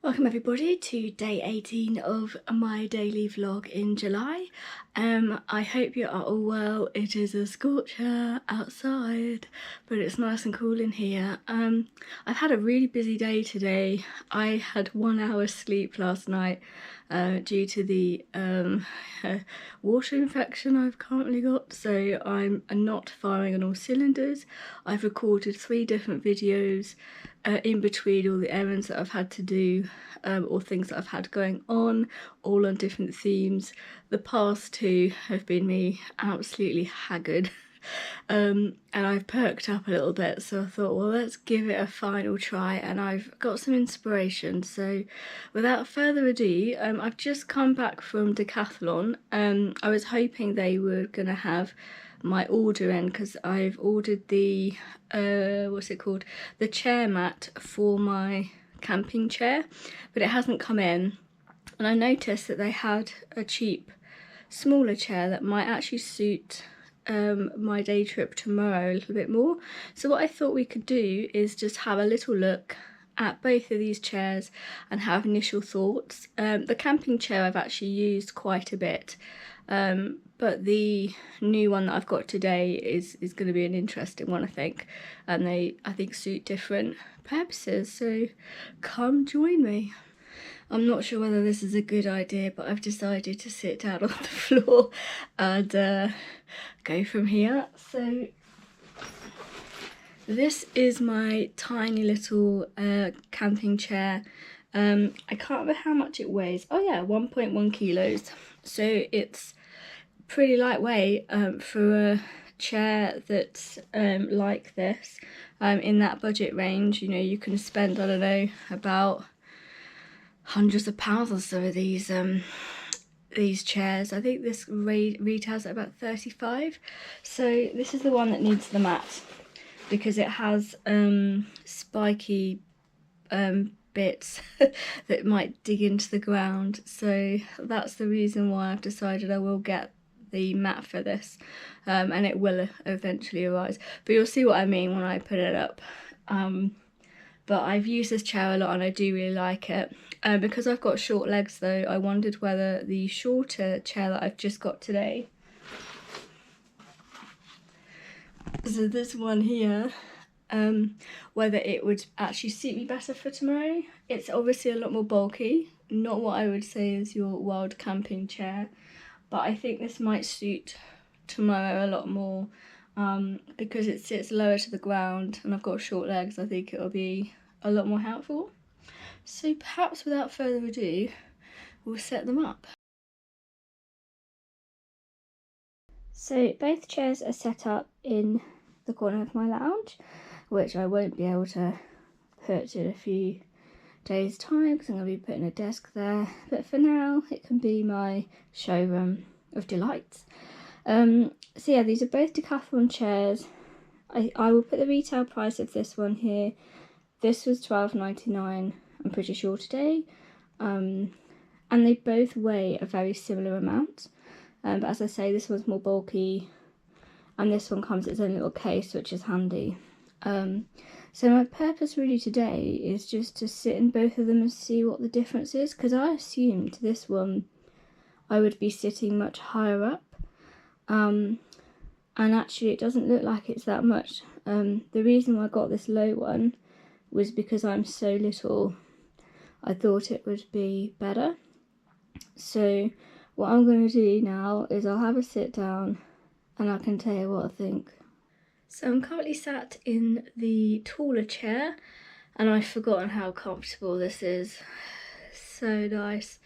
Welcome everybody to day 18 of my daily vlog in July. I hope you are all well. It is a scorcher outside, but it's nice and cool in here. I've had a really busy day today. I had 1 hour sleep last night due to the water infection I've currently got, so I'm not firing on all cylinders. I've recorded 3 different videos in between all the errands that I've had to do or things that I've had going on, all on different themes. The past 2 have been me absolutely haggard. And I've perked up a little bit, so I thought, well, let's give it a final try, and I've got some inspiration. So without further ado, I've just come back from Decathlon. I was hoping they were gonna have my order in, because I've ordered the what's it called, the chair mat for my camping chair, but it hasn't come in. And I noticed that they had a cheap smaller chair that might actually suit my day trip tomorrow a little bit more. So what I thought we could do is just have a little look at both of these chairs and have initial thoughts. The camping chair I've actually used quite a bit, but the new one that I've got today is going to be an interesting one, I think, and they, I think, suit different purposes, so come join me. I'm not sure whether this is a good idea, but I've decided to sit down on the floor and go from here. So this is my tiny little camping chair. I can't remember how much it weighs. Oh yeah, 1.1 kilos. So it's pretty lightweight for a chair that's like this, in that budget range. You know, you can spend, I don't know, about hundreds of pounds or so of these chairs. I think this retails at about 35. So this is the one that needs the mat, because it has spiky bits that might dig into the ground. So that's the reason why I've decided I will get the mat for this, and it will eventually arise, but you'll see what I mean when I put it up. But I've used this chair a lot and I do really like it. Because I've got short legs though, I wondered whether the shorter chair that I've just got today, so this one here, whether it would actually suit me better for tomorrow. It's obviously a lot more bulky, not what I would say is your wild camping chair, but I think this might suit tomorrow a lot more. Because it sits lower to the ground and I've got short legs, I think it'll be a lot more helpful. So perhaps without further ado, we'll set them up. So both chairs are set up in the corner of my lounge, which I won't be able to put in a few days' time because I'm going to be putting a desk there, but for now it can be my showroom of delights. So yeah, these are both Decathlon chairs. I will put the retail price of this one here. This was £12.99, I'm pretty sure, today. And they both weigh a very similar amount. But as I say, this one's more bulky, and this one comes in its own little case, which is handy. So my purpose really today is just to sit in both of them and see what the difference is, because I assumed this one I would be sitting much higher up. And actually it doesn't look like it's that much. The reason why I got this low one was because I'm so little. I thought it would be better. So what I'm going to do now is I'll have a sit down and I can tell you what I think. So I'm currently sat in the taller chair and I've forgotten how comfortable this is. So nice.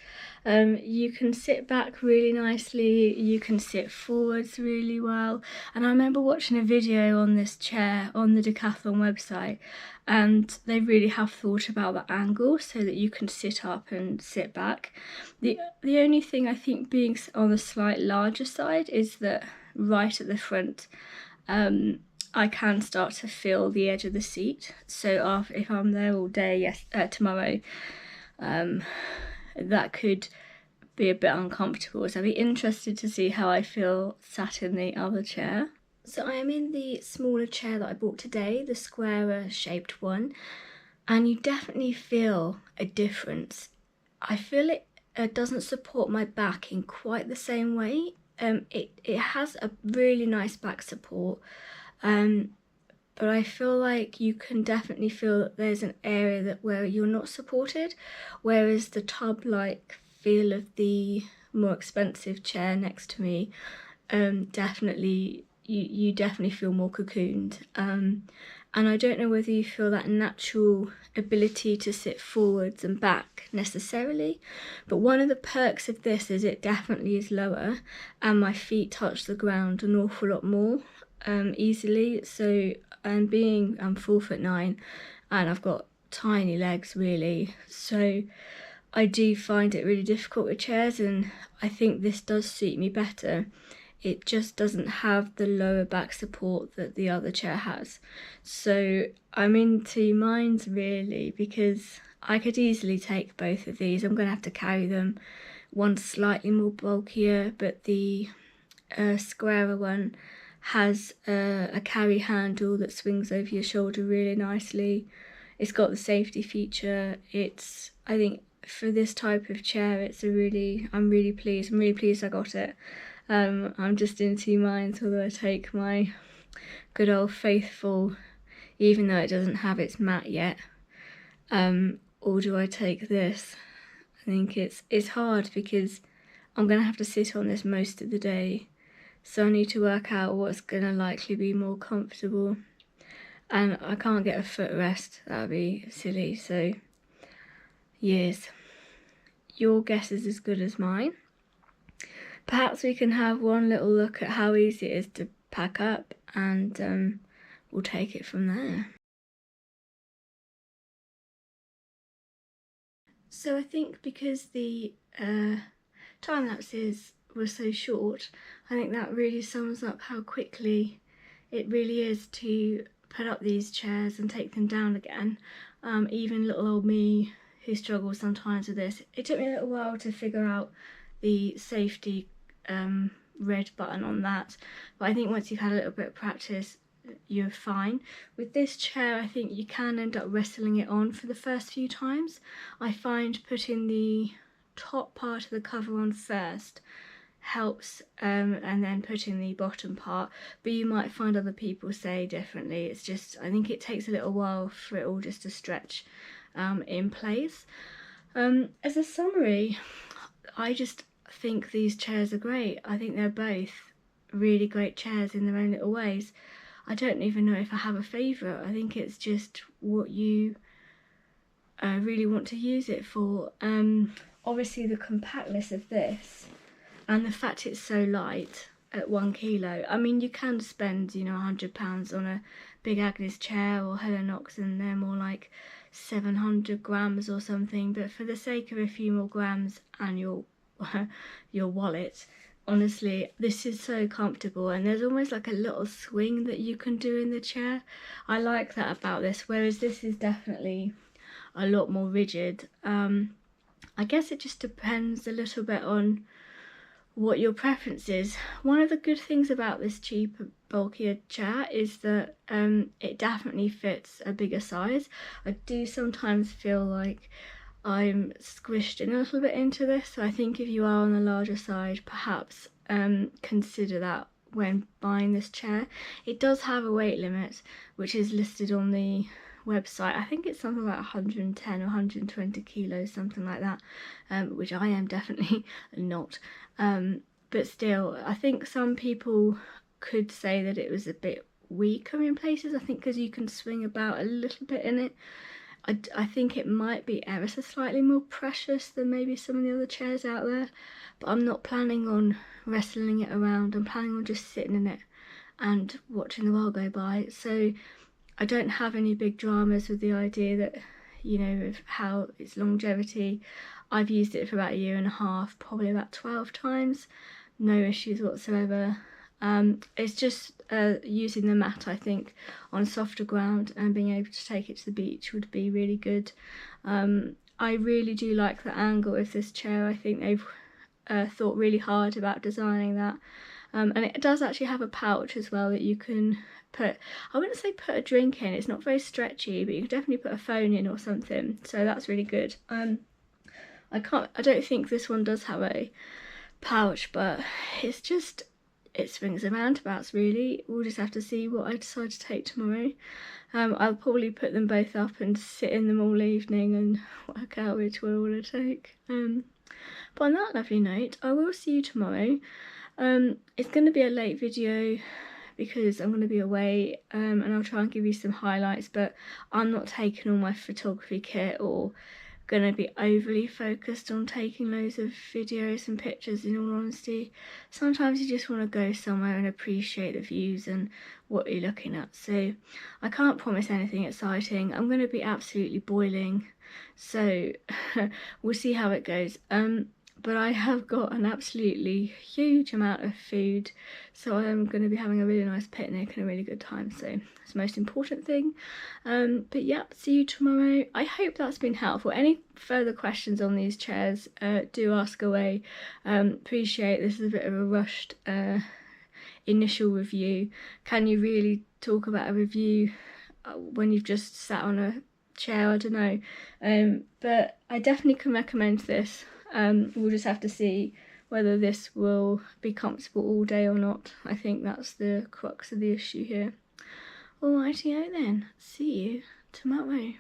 You can sit back really nicely, you can sit forwards really well, and I remember watching a video on this chair on the Decathlon website, and they really have thought about the angle so that you can sit up and sit back. The only thing I think being on the slight larger side is that right at the front I can start to feel the edge of the seat, so if I'm there all day tomorrow, that could be a bit uncomfortable, so I'd be interested to see how I feel sat in the other chair. So I am in the smaller chair that I bought today, the squarer shaped one, and you definitely feel a difference. I feel it doesn't support my back in quite the same way. It has a really nice back support, but I feel like you can definitely feel that there's an area where you're not supported, whereas the tub-like feel of the more expensive chair next to me, definitely you definitely feel more cocooned. And I don't know whether you feel that natural ability to sit forwards and back necessarily, but one of the perks of this is it definitely is lower and my feet touch the ground an awful lot more easily. So being I'm 4'9" and I've got tiny legs really, so I do find it really difficult with chairs, and I think this does suit me better. It just doesn't have the lower back support that the other chair has. So I'm in two minds really, because I could easily take both of these. I'm gonna have to carry them. One's slightly more bulkier, but the squarer one has a carry handle that swings over your shoulder really nicely. It's got the safety feature. I think for this type of chair, I'm really pleased. I'm really pleased I got it. I'm just in two minds whether I take my good old faithful, even though it doesn't have its mat yet, or do I take this? I think it's hard because I'm gonna have to sit on this most of the day, so I need to work out what's gonna likely be more comfortable, and I can't get a footrest, that would be silly. So yes, your guess is as good as mine. Perhaps we can have one little look at how easy it is to pack up, and we'll take it from there. So I think because the time lapses were so short, I think that really sums up how quickly it really is to put up these chairs and take them down again. Even little old me, who struggles sometimes with this, it took me a little while to figure out the safety red button on that, but I think once you've had a little bit of practice, you're fine. With this chair, I think you can end up wrestling it on for the first few times. I find putting the top part of the cover on first helps, and then putting the bottom part, but you might find other people say differently. It's just, I think it takes a little while for it all just to stretch in place. As a summary, I just think these chairs are great. I think they're both really great chairs in their own little ways. I don't even know if I have a favourite. I think it's just what you really want to use it for. Obviously the compactness of this and the fact it's so light at 1 kilo. I mean, you can spend, you know, £100 on a Big Agnes chair or Helen Knox, and they're more like 700 grams or something, but for the sake of a few more grams and your wallet, honestly, this is so comfortable, and there's almost like a little swing that you can do in the chair. I like that about this, whereas this is definitely a lot more rigid. I guess it just depends a little bit on what your preference is. One of the good things about this cheaper, bulkier chair is that it definitely fits a bigger size. I do sometimes feel like I'm squished in a little bit into this, so I think if you are on the larger side, perhaps consider that when buying this chair. It does have a weight limit, which is listed on the website. I think it's something like 110 or 120 kilos, something like that, which I am definitely not. But still, I think some people could say that it was a bit weaker in places, I think because you can swing about a little bit in it. I think it might be ever so slightly more precious than maybe some of the other chairs out there, but I'm not planning on wrestling it around. I'm planning on just sitting in it and watching the world go by. So I don't have any big dramas with the idea that, you know, of how its longevity. I've used it for about 1.5 years, probably about 12 times, no issues whatsoever. It's just using the mat, I think, on softer ground and being able to take it to the beach would be really good. I really do like the angle of this chair. I think they've thought really hard about designing that. And it does actually have a pouch as well that you can I wouldn't say put a drink in, it's not very stretchy, but you can definitely put a phone in or something, so that's really good. I don't think this one does have a pouch, but it's swings and roundabouts really. We'll just have to see what I decide to take tomorrow. I'll probably put them both up and sit in them all evening and work out which one I want to take. But on that lovely note, I will see you tomorrow. It's going to be a late video because I'm going to be away, and I'll try and give you some highlights, but I'm not taking all my photography kit or going to be overly focused on taking loads of videos and pictures, in all honesty. Sometimes you just want to go somewhere and appreciate the views and what you're looking at, so I can't promise anything exciting. I'm going to be absolutely boiling, so we'll see how it goes. But I have got an absolutely huge amount of food, so I'm going to be having a really nice picnic and a really good time, so that's the most important thing. But yeah, see you tomorrow. I hope that's been helpful. Any further questions on these chairs, do ask away. Appreciate this is a bit of a rushed initial review. Can you really talk about a review when you've just sat on a chair? I don't know, but I definitely can recommend this. We'll just have to see whether this will be comfortable all day or not. I think that's the crux of the issue here. Alrighty then, see you tomorrow.